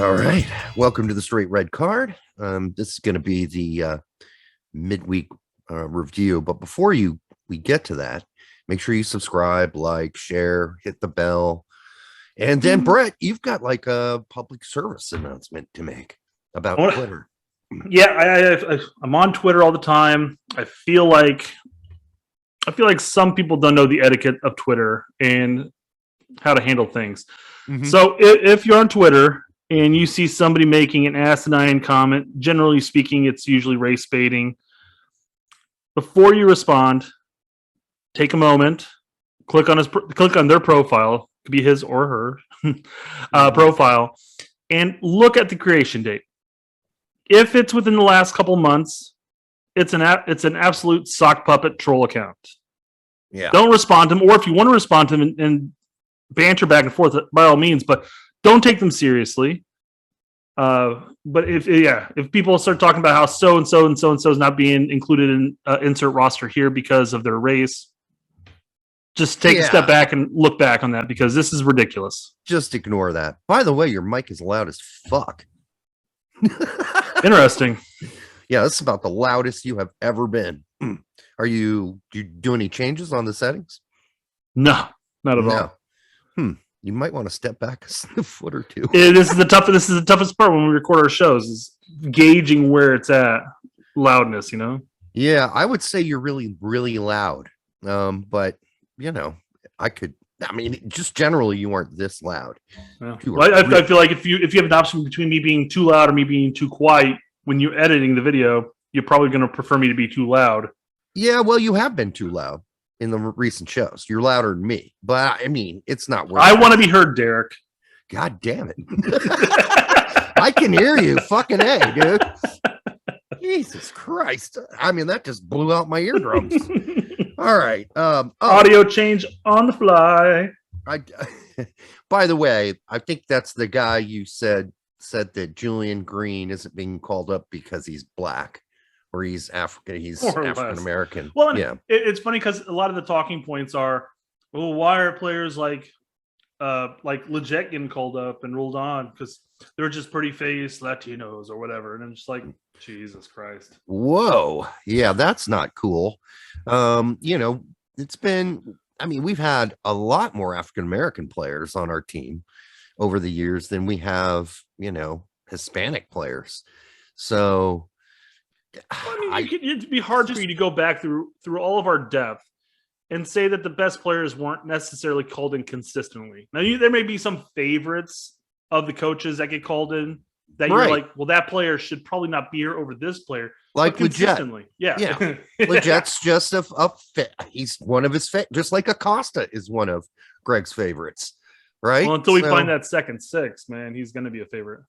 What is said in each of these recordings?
All right. Welcome to the Straight Red Card. This is going to be the midweek review. But before we get to that, make sure you subscribe, like, share, hit the bell. And then, Brett, you've got like a public service announcement to make about Twitter. Yeah, I'm on Twitter all the time. I feel like some people don't know the etiquette of Twitter and how to handle things. Mm-hmm. So if you're on Twitter and you see somebody making an asinine comment, generally speaking, it's usually race baiting. Before you respond, take a moment, click on their profile, it could be his or her profile, and look at the creation date. If it's within the last couple months, it's an absolute sock puppet troll account. Yeah. Don't respond to them, or if you want to respond to them and banter back and forth, by all means, but don't take them seriously. But if people start talking about how so and so is not being included in insert roster here because of their race, just take a step back and look back on that, because this is ridiculous. Just ignore that. By the way, your mic is loud as fuck. Interesting. Yeah, this is about the loudest you have ever been. Do you do any changes on the settings? No, not at all. You might want to step back a foot or two. This is the toughest part when we record our shows, is gauging where it's at, loudness, you know? Yeah, I would say you're really, really loud. But just generally you aren't this loud. Yeah. I feel like if you have an option between me being too loud or me being too quiet when you're editing the video, you're probably going to prefer me to be too loud. Yeah, well, you have been too loud in the recent shows. You're louder than me, but I mean, it's not worth it. I want to be heard, Derek. God damn it. I can hear you. Fucking A, dude. Jesus Christ. I mean, that just blew out my eardrums. All right. Audio change on the fly. By the way, I think that's the guy you said that Julian Green isn't being called up because he's black. Or he's African. He's African American. Well, yeah, it's funny because a lot of the talking points are, well, why are players like Leggett getting called up and ruled on because they're just pretty faced Latinos or whatever, and I'm just like, Jesus Christ. Whoa, yeah, that's not cool. It's been. I mean, we've had a lot more African American players on our team over the years than we have, Hispanic players. So. I mean, it'd be hard for you to go back through all of our depth and say that the best players weren't necessarily called in consistently. Now, there may be some favorites of the coaches that get called in that you're like, well, that player should probably not be here over this player. Like consistently, yeah. Leggett's just a fit. He's one of his just like Acosta is one of Gregg's favorites, right? Well, until we find that second six, man, he's going to be a favorite.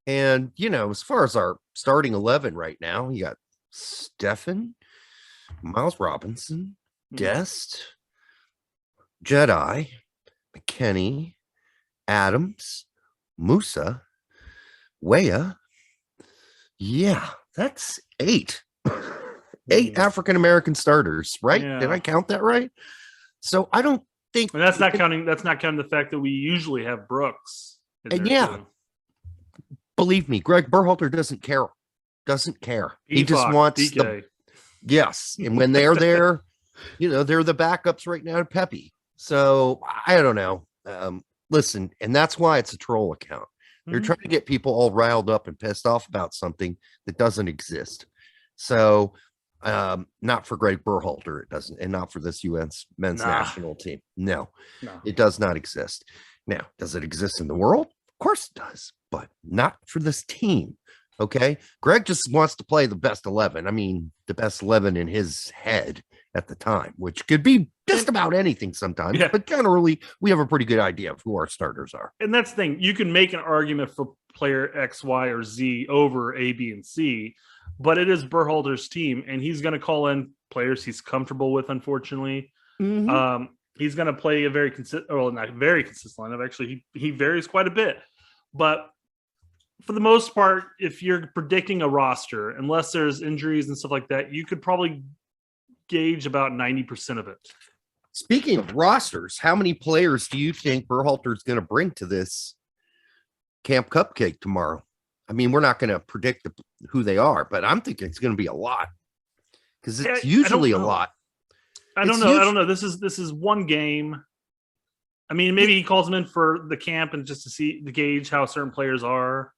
And, as far as our starting 11 right now, you got Stefan, Miles Robinson, Dest, Jedi, McKenny, Adams, Musah, Weah. Yeah, that's 8. 8 African-American starters, right? Yeah. Did I count that right? So I don't think... And that's not counting the fact that we usually have Brooks. And too. Believe me, Gregg Berhalter doesn't care. Pefok, He just wants DK. Yes. And when they're there, they're the backups right now to Pepe. So I don't know. Listen, and that's why it's a troll account. They're trying to get people all riled up and pissed off about something that doesn't exist. So not for Gregg Berhalter, it doesn't, and not for this U.S. men's national team. No, it does not exist. Now, does it exist in the world? Of course it does, but not for this team. Okay. Gregg just wants to play the best 11. I mean, the best 11 in his head at the time, which could be just about anything sometimes, but generally we have a pretty good idea of who our starters are. And that's the thing. You can make an argument for player X, Y, or Z over A, B, and C, but it is Berhalter's team, and he's going to call in players he's comfortable with, unfortunately. Mm-hmm. He's going to play a very consistent, well, not very consistent lineup. Actually, he varies quite a bit. But for the most part, if you're predicting a roster, unless there's injuries and stuff like that, you could probably gauge about 90% of it. Speaking of rosters, how many players do you think Berhalter is going to bring to this Camp Cupcake tomorrow. I mean, we're not going to predict who they are, but I'm thinking it's going to be a lot because it's usually a lot. I don't know. This is one game. I mean, maybe he calls them in for the camp and just to gauge how certain players are.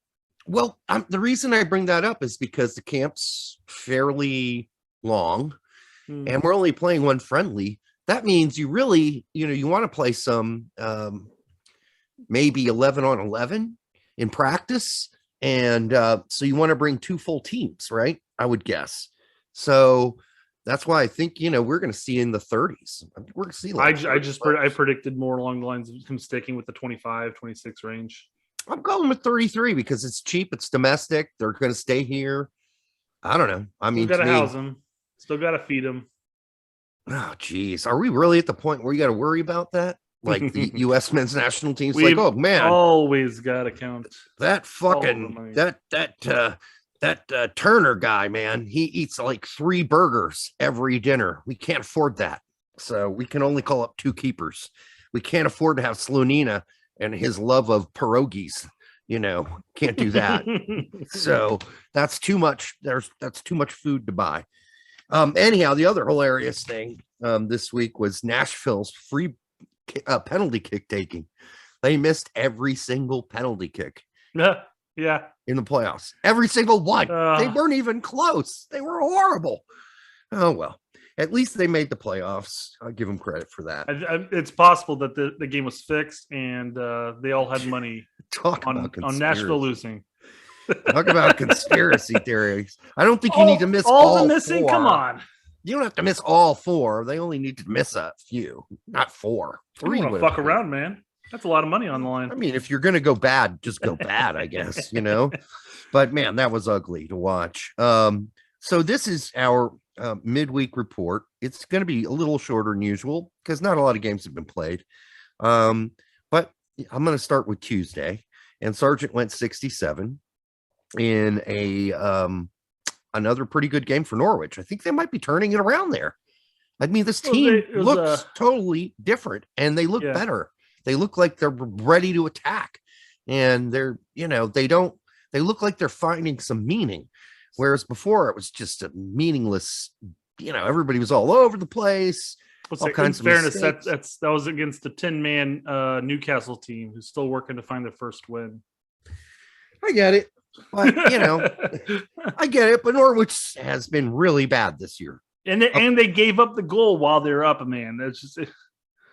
Well, the reason I bring that up is because the camp's fairly long and we're only playing one friendly. That means you really, you want to play some maybe 11 on 11 in practice. And so you want to bring 2 full teams, right? I would guess. So that's why I think, we're going to see in the 30s. We're going to see. I predicted more along the lines of him sticking with the 25, 26 range. I'm going with 33 because it's cheap. It's domestic. They're going to stay here. I don't know. I mean, got to house them. Still got to feed them. Oh, geez. Are we really at the point where you got to worry about that? Like the U.S. men's national team's like, oh man, always got to count that fucking that Turner guy, man. He eats like 3 burgers every dinner. We can't afford that, so we can only call up 2 keepers. We can't afford to have Slonina and his love of pierogies. Can't do that. So that's too much. That's too much food to buy. Anyhow, the other hilarious thing this week was Nashville's free penalty kick taking. They missed every single penalty kick. Yeah. In the playoffs. Every single one. They weren't even close. They were horrible. Oh, well. At least they made the playoffs. I'll give them credit for that. It's possible that the game was fixed and they all had money on Nashville losing. Talk about conspiracy theories. I don't think you need to miss all the missing. 4. Come on. You don't have to miss all 4. They only need to miss a few, not 4. 3. Don't fuck around, man. That's a lot of money on the line. I mean, if you're going to go bad, just go bad, I guess, But, man, that was ugly to watch. So this is our midweek report. It's going to be a little shorter than usual because not a lot of games have been played. But I'm going to start with Tuesday. And Sargent went 67 in another pretty good game for Norwich. I think they might be turning it around there. I mean, this team looks totally different and they look better. They look like they're ready to attack, and they look like they're finding some meaning. Whereas before it was just a meaningless, everybody was all over the place. All kinds of fairness, that was against the 10-man Newcastle team who's still working to find their first win. I get it. But I get it. But Norwich has been really bad this year. And they gave up the goal while they were up, man. That's just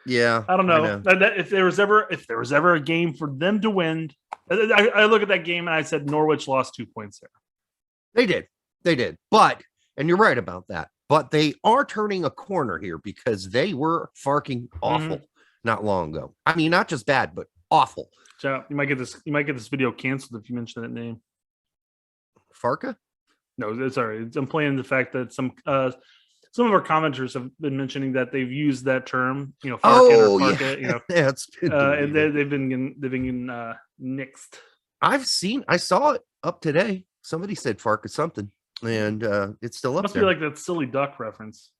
I don't know. If there was ever a game for them to win, I look at that game and I said Norwich lost 2 points there. They did. But, and you're right about that, but they are turning a corner here because they were fucking awful not long ago. I mean, not just bad, but awful. So you might get this video canceled if you mention that name. Farka? No, sorry. I'm playing the fact that some of our commenters have been mentioning that they've used that term, Farka or Farka, yeah, it's been and they've been nixed. I saw it up today. Somebody said Farka something, and it's still up Must there. Be like that silly duck reference.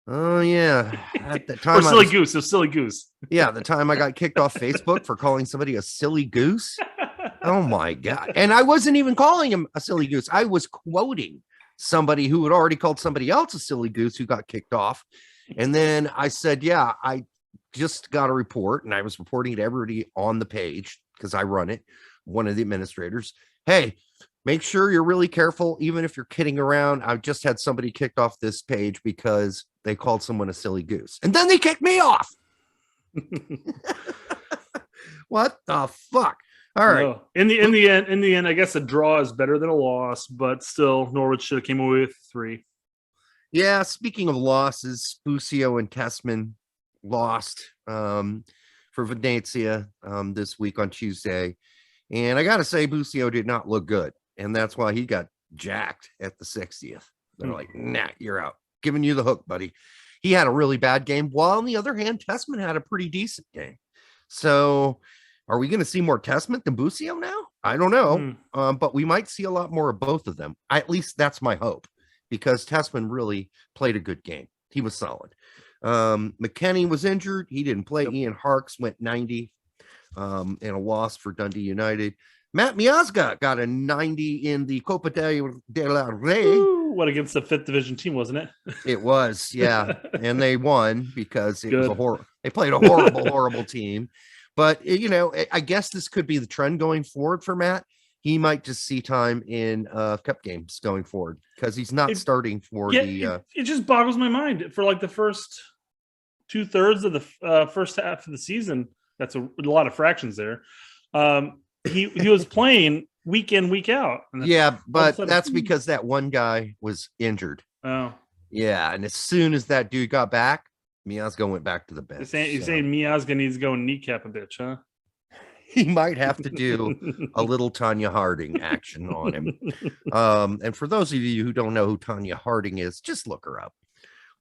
Oh yeah, at the time or silly goose. It was silly goose. Yeah, the time I got kicked off Facebook for calling somebody a silly goose. Oh my god! And I wasn't even calling him a silly goose. I was quoting somebody who had already called somebody else a silly goose who got kicked off. And then I said, yeah, I just got a report, and I was reporting to everybody on the page because I run it. One of the administrators, hey, make sure you're really careful, even if you're kidding around. I just had somebody kicked off this page because they called someone a silly goose. And then they kicked me off. What the fuck? All right. No. In the end, I guess a draw is better than a loss, but still, Norwich should have came away with 3. Yeah. Speaking of losses, Busio and Tessman lost for Venezia this week on Tuesday, and I got to say, Busio did not look good, and that's why he got jacked at the 60th. They're like, nah, you're out. Giving you the hook, buddy. He had a really bad game, while on the other hand, Tessman had a pretty decent game. So are we going to see more Tessman than Busio now? I don't know. But we might see a lot more of both of them. At least that's my hope, because Tessman really played a good game. He was solid. McKennie was injured. He didn't play. Ian Harkes went 90 in a loss for Dundee United. Matt Miazga got a 90 in the Copa de la Rey. Ooh, what, against the 5th division team, wasn't it? It was, yeah. And they won because it was Good. they played a horrible team. But, I guess this could be the trend going forward for Matt. He might just see time in cup games going forward because he's not starting for it just boggles my mind. For like the first 2/3 of the first half of the season, that's a lot of fractions there. He was playing week in, week out. Yeah, but that's because that one guy was injured. Oh. Yeah, and as soon as that dude got back, Miazga went back to the bench. You're saying Miazga needs to go and kneecap a bitch, huh? He might have to do a little Tanya Harding action on him. And for those of you who don't know who Tanya Harding is, just look her up.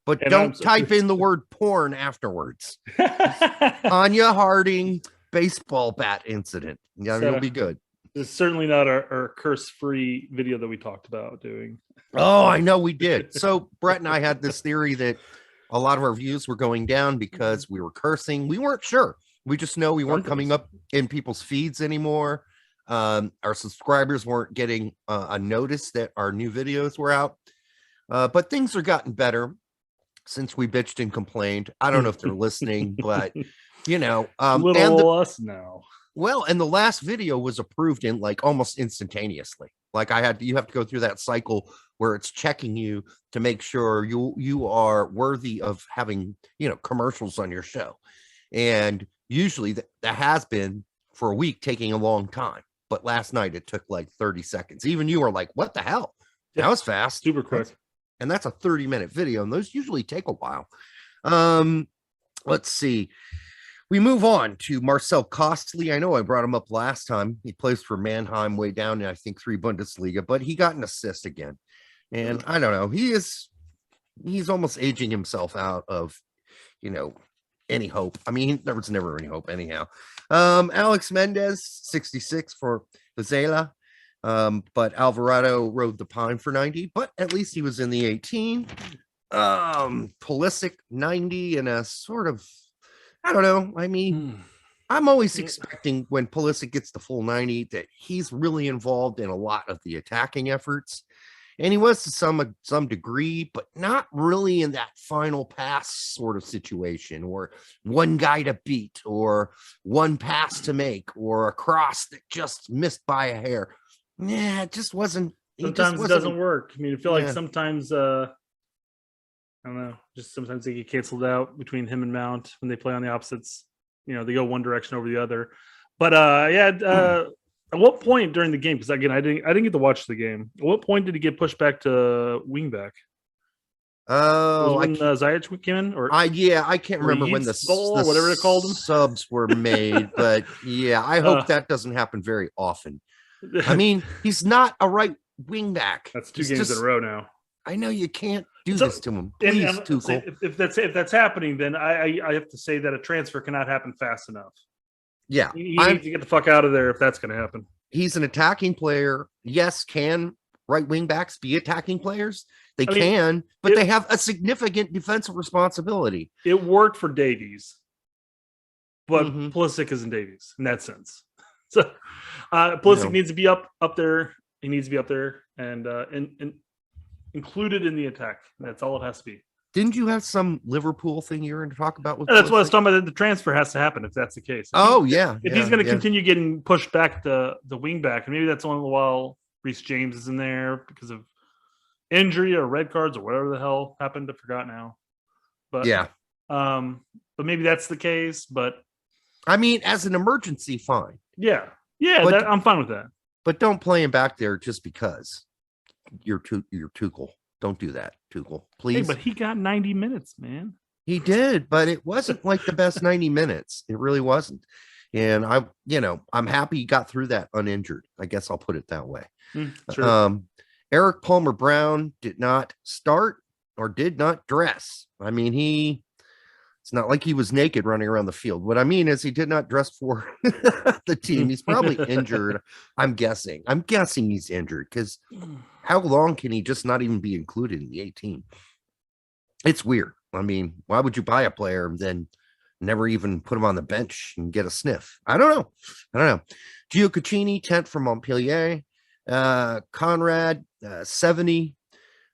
But don't type in the word porn afterwards. Tanya Harding baseball bat incident. Yeah, it'll be good. It's certainly not our curse-free video that we talked about doing. Oh, I know we did. So Brett and I had this theory that a lot of our views were going down because we were cursing. We weren't sure. We just know we weren't coming up in people's feeds anymore. Our subscribers weren't getting a notice that our new videos were out. But things are gotten better since we bitched and complained. I don't know if they're listening, but us now. Well, and the last video was approved in like almost instantaneously. Like you have to go through that cycle where it's checking you to make sure you are worthy of having, commercials on your show. And usually that has been for a week taking a long time. But last night it took like 30 seconds. Even you were like, what the hell? That was fast. Super quick. And that's a 30-minute video. And those usually take a while. Let's see. We move on to Marcel Kostli. I know I brought him up last time. He plays for Mannheim way down in, I think, 3 Bundesliga, but he got an assist again. And I don't know. He's almost aging himself out of, any hope. I mean, there was never any hope anyhow. Alex Mendez, 66 for Vizela. But Alvarado rode the pine for 90, but at least he was in the 18. Pulisic, 90 in a sort of, I don't know. I mean, I'm always expecting when Pulisic gets the full 90 that he's really involved in a lot of the attacking efforts. And he was to some degree, but not really in that final pass sort of situation, or one guy to beat, or one pass to make, or a cross that just missed by a hair. Yeah, it just wasn't. Sometimes it doesn't work. I mean, I feel like sometimes I don't know. Just sometimes they get canceled out between him and Mount when they play on the opposites. They go one direction over the other. But at what point during the game? Because again, I didn't get to watch the game. At what point did he get pushed back to wingback? Oh, when Ziyech came in, or I can't remember when the whatever they called them subs were made, but I hope that doesn't happen very often. I mean, he's not a right wingback. That's 2 games in a row now. I know you can't do this to him. Please, Tuchel. If that's happening, then I have to say that a transfer cannot happen fast enough. Yeah, he needs to get the fuck out of there if that's going to happen. He's an attacking player. Yes, can right wing backs be attacking players? They can, but they have a significant defensive responsibility. It worked for Davies, but Pulisic isn't Davies in that sense. So Pulisic needs to be up there. He needs to be up there and included in the attack. That's all it has to be. Didn't you have some Liverpool thing you were going to talk about? With that's what I was talking about. The transfer has to happen if that's the case. If he's going to continue getting pushed back the wing back, and maybe that's only while Reece James is in there because of injury or red cards or whatever the hell happened. I forgot now. But but maybe that's the case. But I mean, as an emergency, fine. Yeah, I'm fine with that. But don't play him back there just because you're Tuchel. Don't do that, Tuchel, please. Hey, but he got 90 minutes, man. He did, but it wasn't like the best 90 minutes. It really wasn't. And I'm happy he got through that uninjured. I guess I'll put it that way. Sure. Eric Palmer Brown did not start or did not dress. I mean, it's not like he was naked running around the field. What I mean is he did not dress for the team. He's probably injured. I'm guessing he's injured because how long can he just not even be included in the 18? It's weird. I mean, why would you buy a player and then never even put him on the bench and get a sniff. I don't know. Gio Caccini, 10th from Montpellier. Konrad, 70.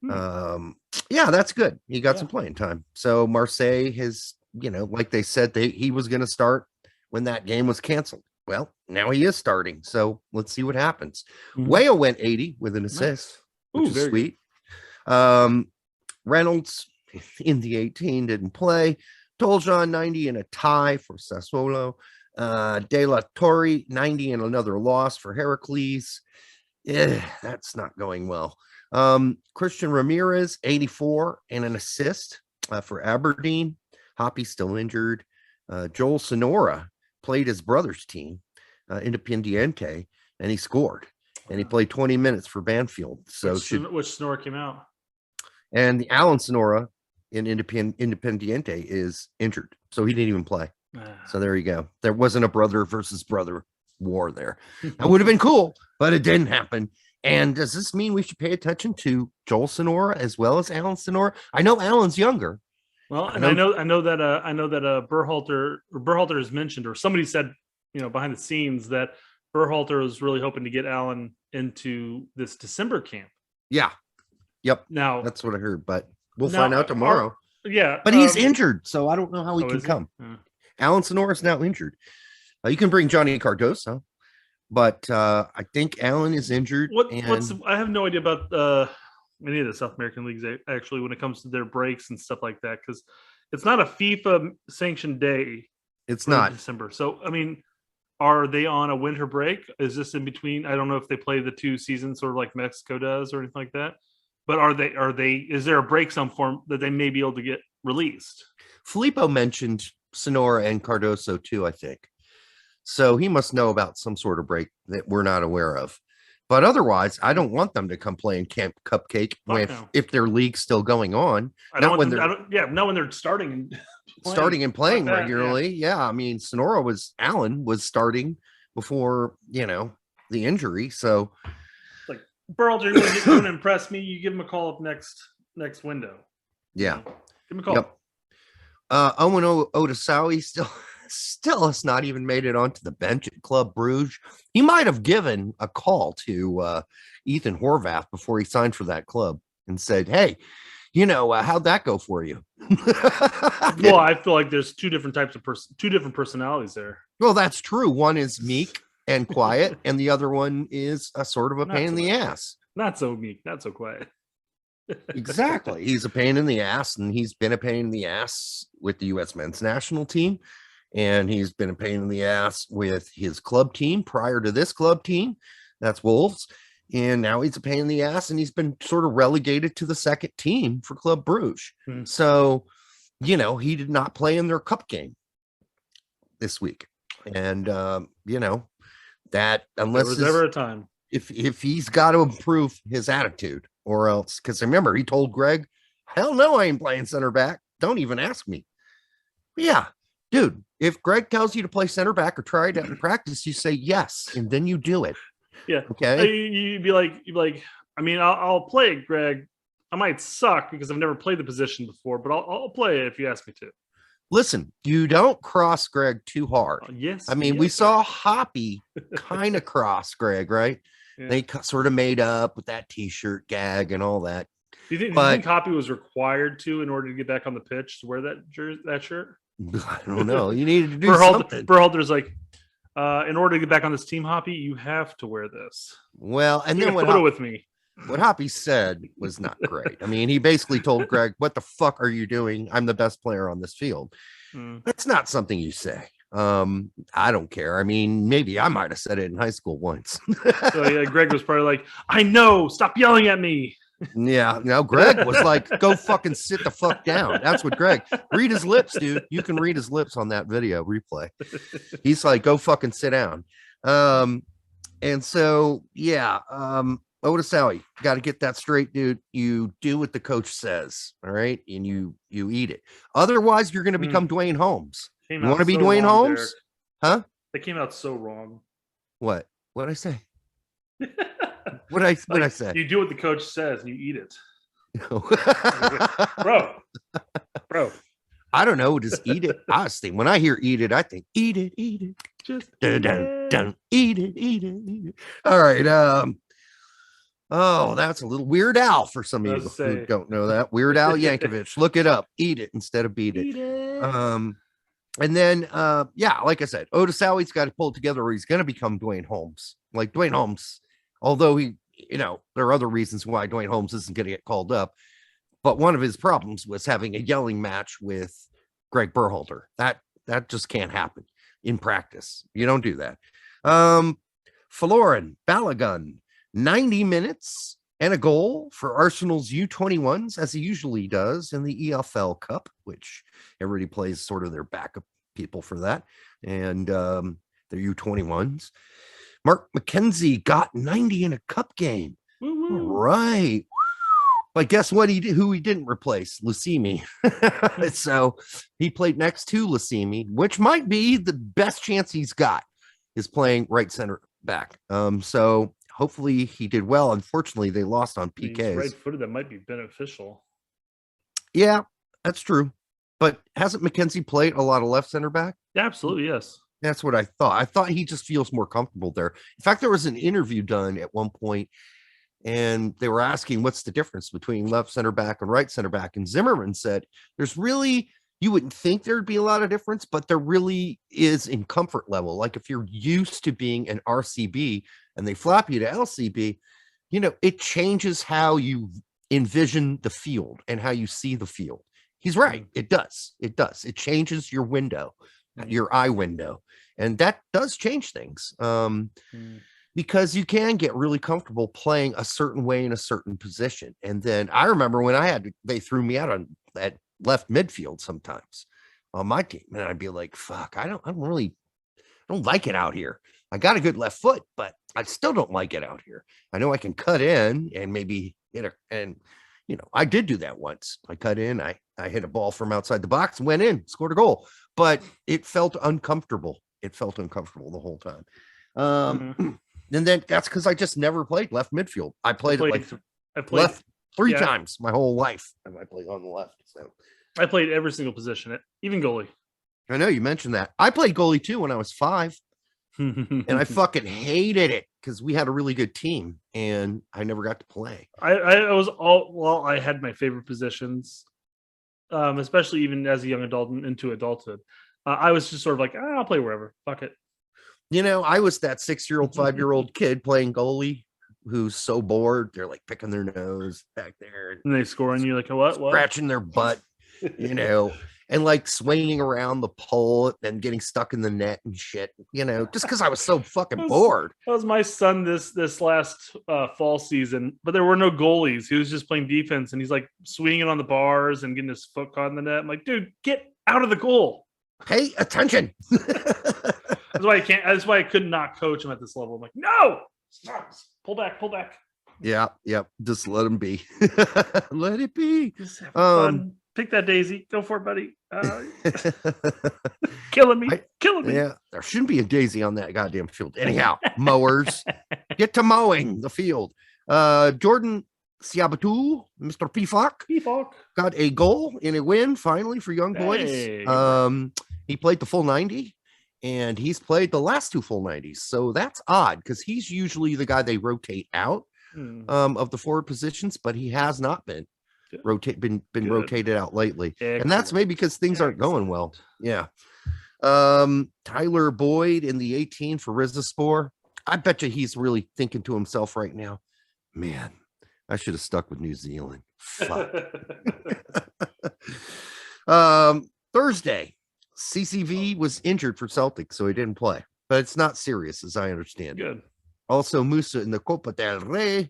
Yeah, that's good. He got some playing time. So Marseille has, like they said, he was going to start when that game was canceled. Well, now he is starting. So let's see what happens. Weah went 80 with an assist, which is sweet. Reynolds in the 18 didn't play. Toljan 90 in a tie for Sassuolo. De La Torre 90 in another loss for Heracles. That's not going well. Christian Ramirez 84 and an assist for Aberdeen. Hoppy's still injured. Joel Sonora played his brother's team, Independiente, and he scored. And he played 20 minutes for Banfield. So which Sonora came out? And the Alan Sonora in Independiente is injured, so he didn't even play. So there you go. There wasn't a brother versus brother war there. That would have been cool, but it didn't happen. And does this mean we should pay attention to Joel Sonora as well as Alan Sonora? I know Alan's younger. Well, and I know that Berhalter has mentioned, or somebody said, behind the scenes, that Berhalter was really hoping to get Alan into this December camp. Yeah. Yep. Now that's what I heard, but we'll find out tomorrow. But he's injured, so I don't know how he can come. Alan Sonora is now injured. You can bring Johnny Cardoso, but I think Alan is injured. I have no idea about any of the South American leagues actually when it comes to their breaks and stuff like that, because it's not a FIFA sanctioned day. It's not December. So I mean, are they on a winter break? Is this in between? I don't know if they play the two seasons sort of like Mexico does or anything like that. But is there a break some form that they may be able to get released? Filippo mentioned Sonora and Cardoso too, I think. So he must know about some sort of break that we're not aware of. But otherwise, I don't want them to come play in Camp Cupcake if their league's still going on. Not when they're starting and playing regularly. Yeah, I mean, Alan was starting before, the injury. So Berhalter, you want to impress me? You give him a call up next window. Yeah, give him a call. Yep. Owen Otasawi still has not even made it onto the bench at Club Brugge. He might have given a call to Ethan Horvath before he signed for that club and said, "Hey, how'd that go for you?" Well, I feel like there's two different personalities there. Well, that's true. One is meek and quiet, and the other one is a sort of a pain in the ass. Not so meek, not so quiet. Exactly. He's a pain in the ass, and he's been a pain in the ass with the U.S. men's national team, and he's been a pain in the ass with his club team prior to this club team. That's Wolves. And now he's a pain in the ass, and he's been sort of relegated to the second team for Club Brugge. So, he did not play in their cup game this week. And, that unless there was never a time if he's got to improve his attitude, or else, because remember he told Gregg, hell no, I ain't playing center back, don't even ask me. Yeah, dude, if Gregg tells you to play center back or try it out in practice, you say yes, and then you do it. Yeah, okay. You'd be like I mean, I'll play it, Gregg. I might suck because I've never played the position before, but I'll play it if you ask me to. Listen, you don't cross Gregg too hard. Yes. I mean, we saw Hoppy kind of cross Gregg, right? Yeah. They sort of made up with that T-shirt gag and all that. Do you think Hoppy was required to in order to get back on the pitch to wear that shirt? I don't know. You needed to do something. Berhalter's like, in order to get back on this team, Hoppy, you have to wear this. Well, and then with me. What Hoppy said was not great. I mean, he basically told Gregg, "What the fuck are you doing? I'm the best player on this field." That's not something you say. I don't care. I mean, maybe I might have said it in high school once. So yeah, Gregg was probably like, "I know, stop yelling at me." Yeah, no, Gregg was like, "Go fucking sit the fuck down." That's what Gregg. Read his lips, dude. You can read his lips on that video replay. He's like, "Go fucking sit down." And so yeah, Otasawi, got to get that straight, dude. You do what the coach says, all right, and you eat it. Otherwise, you're going to become Dwayne Holmes. You want to be Dwayne Holmes, Derek. Huh? That came out so wrong. What? What'd I say? What I say? You do what the coach says, and you eat it. bro. I don't know. Just eat it. Honestly, when I hear eat it, I think eat it. Just Dun, dun, dun. Eat it. All right. Oh, that's a little Weird Al for some of you who don't know that. Weird Al Yankovic. Look it up. Eat it instead of beat it. Eat it. And then like I said, Otis Howie's got to pull it together or he's going to become Dwayne Holmes. Like Dwayne Holmes, although he, there are other reasons why Dwayne Holmes isn't going to get called up. But one of his problems was having a yelling match with Gregg Berhalter. That just can't happen in practice. You don't do that. Folarin Balogun, 90 minutes and a goal for Arsenal's U21s, as he usually does in the EFL Cup, which everybody plays sort of their backup people for that. And their U21s. Mark McKenzie got 90 in a cup game. Woo-woo. Right. But guess what? Who he didn't replace? Lucimi. So he played next to Lucimi, which might be the best chance he's got, is playing right center back. So hopefully he did well. Unfortunately, they lost on PKs. He's right-footed. That might be beneficial. Yeah, that's true. But hasn't McKenzie played a lot of left center back? Yeah, absolutely, yes. That's what I thought. I thought he just feels more comfortable there. In fact, there was an interview done at one point, and they were asking what's the difference between left center back and right center back. And Zimmerman said, there's really, you wouldn't think there'd be a lot of difference, but there really is in comfort level. Like if you're used to being an RCB and they flop you to LCB, it changes how you envision the field and how you see the field. He's right. It does. It changes your window, your eye window. And that does change things. Because you can get really comfortable playing a certain way in a certain position. And then I remember when they threw me out on that left midfield sometimes on my team. And I'd be like, fuck, I don't like it out here. I got a good left foot, but I still don't like it out here. I know I can cut in and maybe I did do that once. I cut in, I hit a ball from outside the box, went in, scored a goal, but it felt uncomfortable. It felt uncomfortable the whole time. And then that's because I just never played left midfield. I played left three times my whole life. And I played on the left. So I played every single position, even goalie. I know you mentioned that. I played goalie too when I was 5. And I fucking hated it because we had a really good team and I never got to play. I had my favorite positions, especially even as a young adult and into adulthood. I was just sort of like, I'll play wherever. Fuck it. I was that 6-year-old, 5-year-old kid playing goalie who's so bored. They're like picking their nose back there. And they score on you like, what? Scratching their butt, and like swinging around the pole and getting stuck in the net and shit, just because I was so fucking bored. That was my son this last fall season, but there were no goalies. He was just playing defense and he's like swinging on the bars and getting his foot caught in the net. I'm like, dude, get out of the goal. Pay attention. That's why I could not coach him at this level. I'm like, no, stop, pull back. Yeah. Just let him be. Let it be. Just have fun. Pick that daisy. Go for it, buddy. Killing me. Yeah, there shouldn't be a daisy on that goddamn field. Anyhow, mowers, get to mowing the field. Jordan Siabatu, Mr. Pefok got a goal in a win finally for Young Boys. He played the full 90. And he's played the last 2 full 90s. So that's odd because he's usually the guy they rotate out of the forward positions, but he has not been rotated out lately. Excellent. And that's maybe because things aren't going well. Yeah. Tyler Boyd in the 18 for Rizespor. I bet you he's really thinking to himself right now, man, I should have stuck with New Zealand. Fuck. Thursday. CCV was injured for Celtic, so he didn't play, but it's not serious as I understand. Good. Also, Musah in the Copa del Rey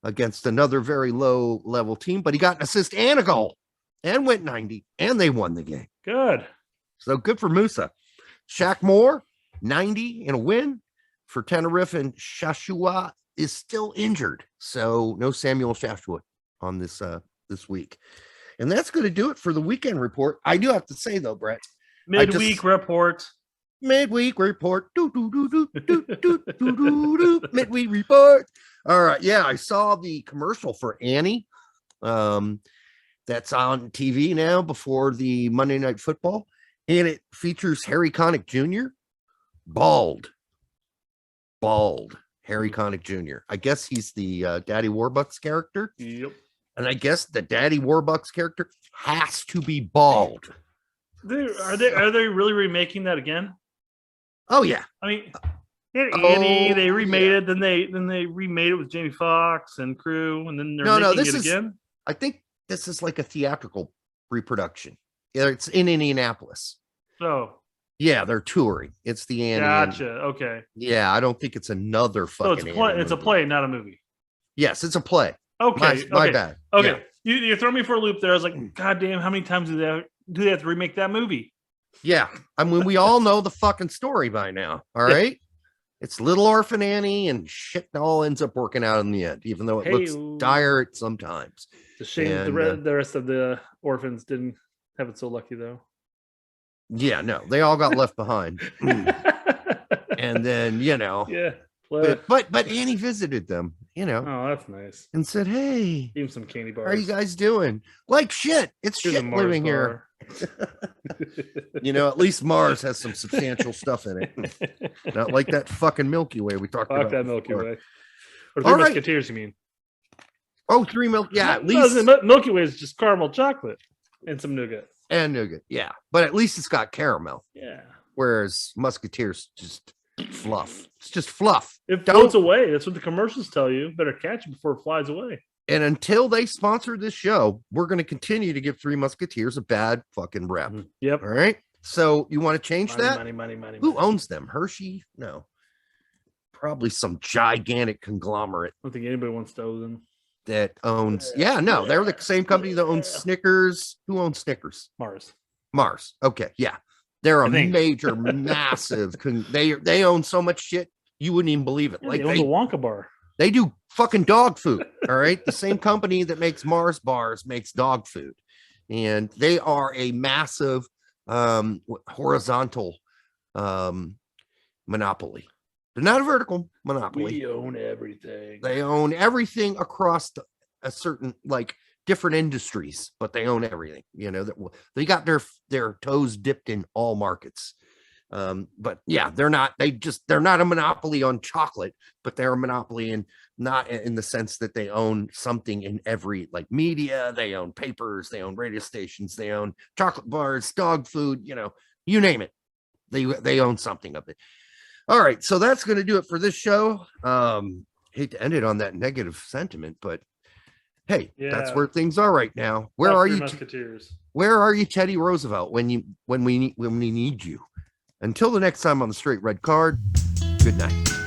against another very low level team, but he got an assist and a goal and went 90 and they won the game. Good. So good for Musah. Shaq Moore, 90 and a win for Tenerife, and Shashua is still injured. So no Samuel Shashua on this week. And that's going to do it for the weekend report. I do have to say though, Brett, Midweek report. Midweek report. Midweek report. All right. Yeah, I saw the commercial for Annie. that's on TV now before the Monday Night Football, and it features Harry Connick Jr. Bald Harry Connick Jr. I guess he's the Daddy Warbucks character. Yep. And I guess the Daddy Warbucks character has to be bald. Are they really remaking that again? Oh yeah. I mean, Andy, they remade it. Then they remade it with Jamie Foxx and crew, and then they're making it again. I think this is like a theatrical reproduction. It's in Indianapolis. Oh. Yeah, they're touring. It's the Annie. Gotcha. Okay. Yeah, I don't think it's another fucking. So it's a play. It's a play, not a movie. Yes, it's a play. Okay. My bad. Okay. Yeah. You throw me for a loop there. I was like, God damn, how many times do they have to remake that movie? Yeah. I mean, we all know the fucking story by now. All right. It's Little Orphan Annie, and shit all ends up working out in the end, even though it looks dire sometimes. It's a shame the rest of the orphans didn't have it so lucky, though. Yeah, no, they all got left behind. And then, yeah. But Annie visited them, Oh, that's nice. and said, "Hey, Give him some candy bars. how are you guys doing?" Like shit. It's Here's a shit Mars living here. bar. At least Mars has some substantial stuff in it. Not like that fucking Milky Way we talked about. Fuck that Milky before. Way. Or Three Musketeers, you mean? Oh, 3 milk. Yeah, at No, least. Milky Way is just caramel chocolate and some nougat. And nougat. Yeah. But at least it's got caramel. Yeah. Whereas Musketeers just fluff. It's just fluff. It floats away. That's what the commercials tell you. Better catch it before it flies away. And until they sponsor this show, we're going to continue to give Three Musketeers a bad fucking rep. Yep. All right. So you want to change that? Money. Who owns them? Hershey? No. Probably some gigantic conglomerate I don't think anybody wants to own them. that owns. Yeah, no, they're the same company that owns Snickers. Who owns Snickers? Mars. Okay, yeah, they're a major, massive. They own so much shit you wouldn't even believe it. Yeah, they own the Wonka bar. They do fucking dog food. All right, the same company that makes Mars bars makes dog food, and they are a massive horizontal monopoly. They're not a vertical monopoly. We own everything. They own everything across a certain different industries, but they own everything. They got their toes dipped in all markets. But yeah, they're not a monopoly on chocolate, but they're a monopoly not in the sense that they own something in every media. They own papers, they own radio stations, they own chocolate bars, dog food, you name it. They own something of it. All right, so that's going to do it for this show. Hate to end it on that negative sentiment, but hey, that's where things are right now. Where are you, Musketeers? Where are you, Teddy Roosevelt, when we need you? Until the next time on the Straight Red Card, good night.